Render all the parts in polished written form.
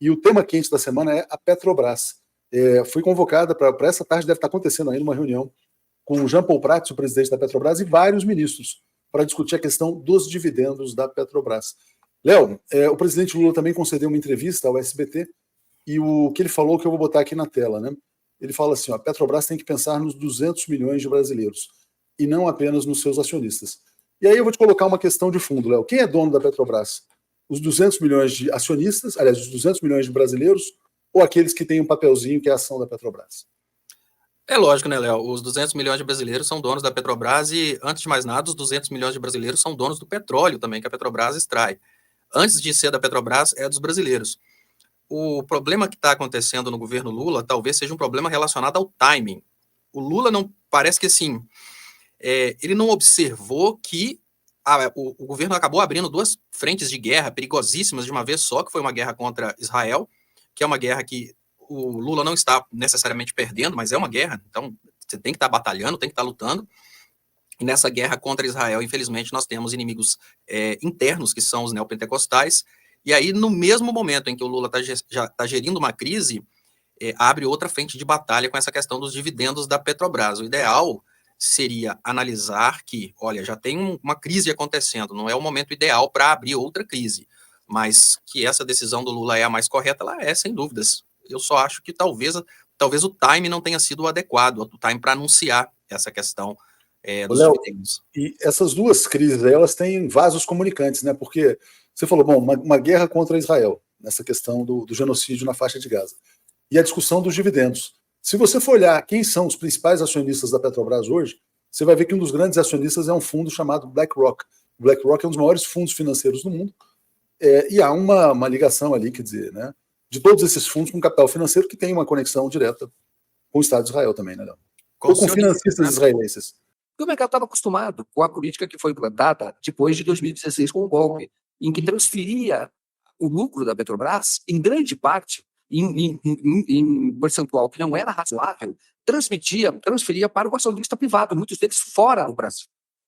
E o tema quente da semana é a Petrobras. Fui convocada para essa tarde, deve estar acontecendo ainda uma reunião com o Jean Paul Prats, o presidente da Petrobras, e vários ministros, para discutir a questão dos dividendos da Petrobras. Léo, o presidente Lula também concedeu uma entrevista ao SBT, e o que ele falou, que eu vou botar aqui na tela, né? Ele fala assim, a Petrobras tem que pensar nos 200 milhões de brasileiros, e não apenas nos seus acionistas. E aí eu vou te colocar uma questão de fundo, Léo. Quem é dono da Petrobras? Os 200 milhões de acionistas, aliás, os 200 milhões de brasileiros, ou aqueles que têm um papelzinho que é a ação da Petrobras? É lógico, né, Léo? Os 200 milhões de brasileiros são donos da Petrobras e, antes de mais nada, os 200 milhões de brasileiros são donos do petróleo também, que a Petrobras extrai. Antes de ser da Petrobras, é dos brasileiros. O problema que está acontecendo no governo Lula talvez seja um problema relacionado ao timing. O Lula não parece que, assim, ele não observou que o governo acabou abrindo duas frentes de guerra perigosíssimas de uma vez só, que foi uma guerra contra Israel, que é uma guerra que o Lula não está necessariamente perdendo, mas é uma guerra, então você tem que estar batalhando, tem que estar lutando. E nessa guerra contra Israel, infelizmente, nós temos inimigos internos, que são os neopentecostais, e aí, no mesmo momento em que o Lula já está gerindo uma crise, abre outra frente de batalha com essa questão dos dividendos da Petrobras. O ideal seria analisar que, olha, já tem uma crise acontecendo, não é o momento ideal para abrir outra crise, mas que essa decisão do Lula é a mais correta, ela é, sem dúvidas. Eu só acho que talvez o time não tenha sido o adequado, o time para anunciar essa questão dos Léo, dividendos. E essas duas crises aí, elas têm vasos comunicantes, né? Porque você falou, bom, uma guerra contra Israel, nessa questão do genocídio na faixa de Gaza, e a discussão dos dividendos. Se você for olhar quem são os principais acionistas da Petrobras hoje, você vai ver que um dos grandes acionistas é um fundo chamado BlackRock. O BlackRock é um dos maiores fundos financeiros do mundo, e há uma ligação ali, quer dizer, né, de todos esses fundos com capital financeiro que tem uma conexão direta com o Estado de Israel também, né, Léo? Ou com financistas israelenses. O mercado estava acostumado com a política que foi implantada depois de 2016 com o golpe, em que transferia o lucro da Petrobras, em grande parte, em percentual que não era razoável, transferia para o acionista privado, muitos deles fora do Brasil.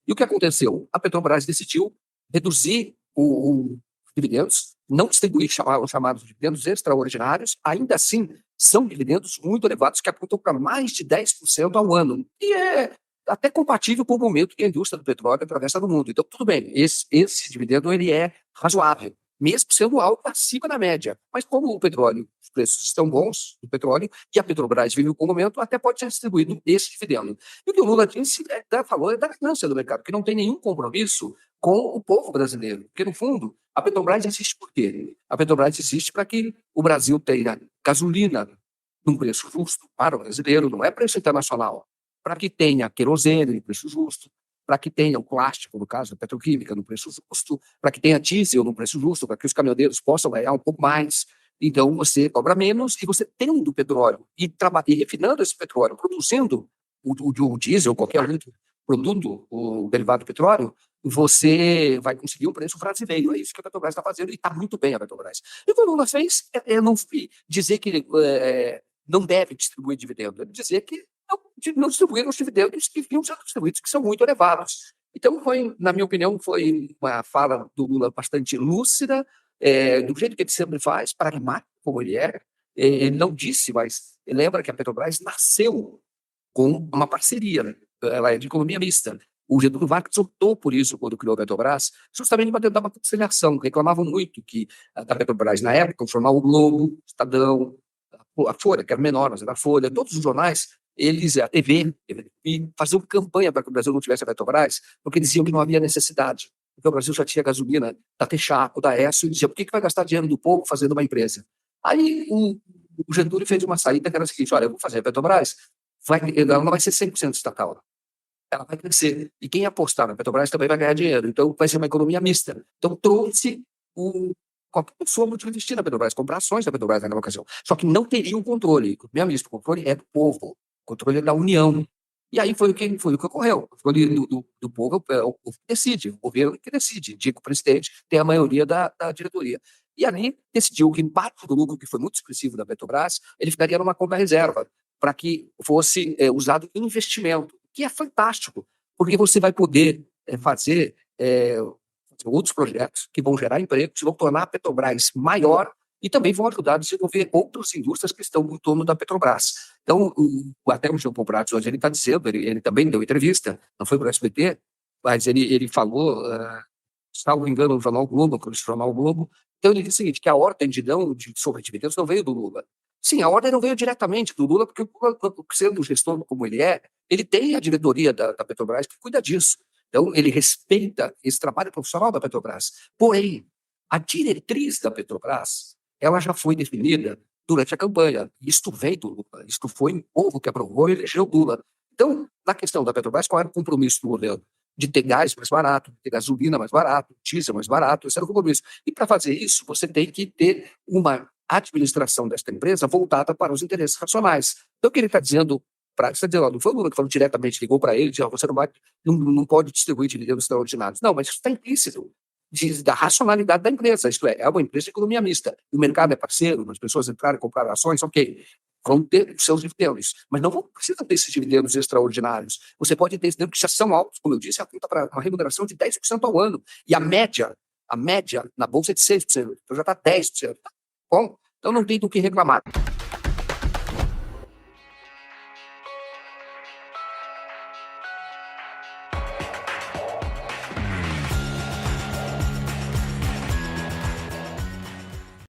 E o que aconteceu? A Petrobras decidiu reduzir os dividendos, não distribuir os chamados dividendos extraordinários, ainda assim são dividendos muito elevados que apontam para mais de 10% ao ano. E é até compatível com o momento que a indústria do petróleo atravessa no mundo. Então, tudo bem, esse dividendo ele é razoável, mesmo sendo algo acima da média. Mas como o petróleo, os preços estão bons do petróleo, e a Petrobras vive um momento, até pode ser distribuído esse dividendo. E o que o Lula disse, falou da ganância do mercado, que não tem nenhum compromisso com o povo brasileiro. Porque, no fundo, a Petrobras existe por quê? A Petrobras existe para que o Brasil tenha gasolina num preço justo para o brasileiro, não é preço internacional. Para que tenha querosene no preço justo, para que tenha o plástico, no caso, a petroquímica, no preço justo, para que tenha diesel no preço justo, para que os caminhoneiros possam ganhar um pouco mais. Então, você cobra menos e você tendo petróleo e refinando esse petróleo, produzindo o diesel, qualquer outro produto, o derivado do petróleo, você vai conseguir um preço brasileiro. É isso que a Petrobras está fazendo e está muito bem a Petrobras. E o que o Lula fez não dizer que não deve distribuir dividendo, ele dizer que não distribuíram os dividendos que vinham sendo distribuídos, que são muito elevados. Então, na minha opinião, foi uma fala do Lula bastante lúcida, do jeito que ele sempre faz, pragmático como ele é. Ele não disse, mas lembra que a Petrobras nasceu com uma parceria, né? Ela é de economia mista. O Getúlio Vargas optou por isso quando criou a Petrobras, justamente para tentar uma conciliação. Reclamavam muito que a Petrobras, na época, formava o Globo, Estadão, a Folha, que era menor, mas era a Folha, todos os jornais, a TV, e faziam campanha para que o Brasil não tivesse a Petrobras, porque diziam que não havia necessidade, porque o Brasil já tinha gasolina da Texaco, da Esso, e dizia, por que vai gastar dinheiro do povo fazendo uma empresa? Aí o Getúlio fez uma saída que era a seguinte, olha, eu vou fazer a Petrobras, ela não vai ser 100% estatal, ela vai crescer, e quem apostar na Petrobras também vai ganhar dinheiro, então vai ser uma economia mista. Então trouxe qualquer pessoa muito investir na Petrobras, comprar ações da Petrobras naquela ocasião, só que não teria um controle, o controle é do povo, o controle é da União. E aí foi o que ocorreu. O controle do povo é o povo que decide, o governo que decide, indica o presidente, tem a maioria da diretoria. E ali decidiu que parte do lucro, que foi muito expressivo da Petrobras, ele ficaria numa conta reserva, para que fosse usado em investimento, que é fantástico, porque você vai poder fazer outros projetos que vão gerar empregos, que vão tornar a Petrobras maior e também vão ajudar a desenvolver outras indústrias que estão em torno da Petrobras. Então, até o Jean Paul Prats hoje ele está dizendo, ele também deu entrevista, não foi para o SBT, mas ele falou, salvo engano, no Jornal Globo, no Jornal Globo, então ele disse o seguinte, que a ordem sobre dividendos não veio do Lula. Sim, a ordem não veio diretamente do Lula, porque o Lula, sendo gestor como ele tem a diretoria da Petrobras que cuida disso. Então, ele respeita esse trabalho profissional da Petrobras. Porém, a diretriz da Petrobras, ela já foi definida durante a campanha. Isto veio do Lula. Isto foi o povo que aprovou e elegeu o Lula. Então, na questão da Petrobras, qual era o compromisso do governo? De ter gás mais barato, de ter gasolina mais barato, diesel mais barato, esse era o compromisso. E para fazer isso, você tem que ter uma administração desta empresa voltada para os interesses racionais. Então, o que ele está dizendo, está dizendo, não foi o Lula que falou diretamente, ligou para ele, disse, você não pode distribuir dividendos extraordinários. Não, mas isso está implícito da racionalidade da empresa, isto é uma empresa de economia mista. O mercado é parceiro, as pessoas entrarem e comprar ações, ok, vão ter os seus dividendos, mas não precisam ter esses dividendos extraordinários. Você pode ter dividendos que já são altos, como eu disse, aponta para uma remuneração de 10% ao ano, e a média na Bolsa é de 6%, então já está 10%. Tá bom, então não tem do que reclamar.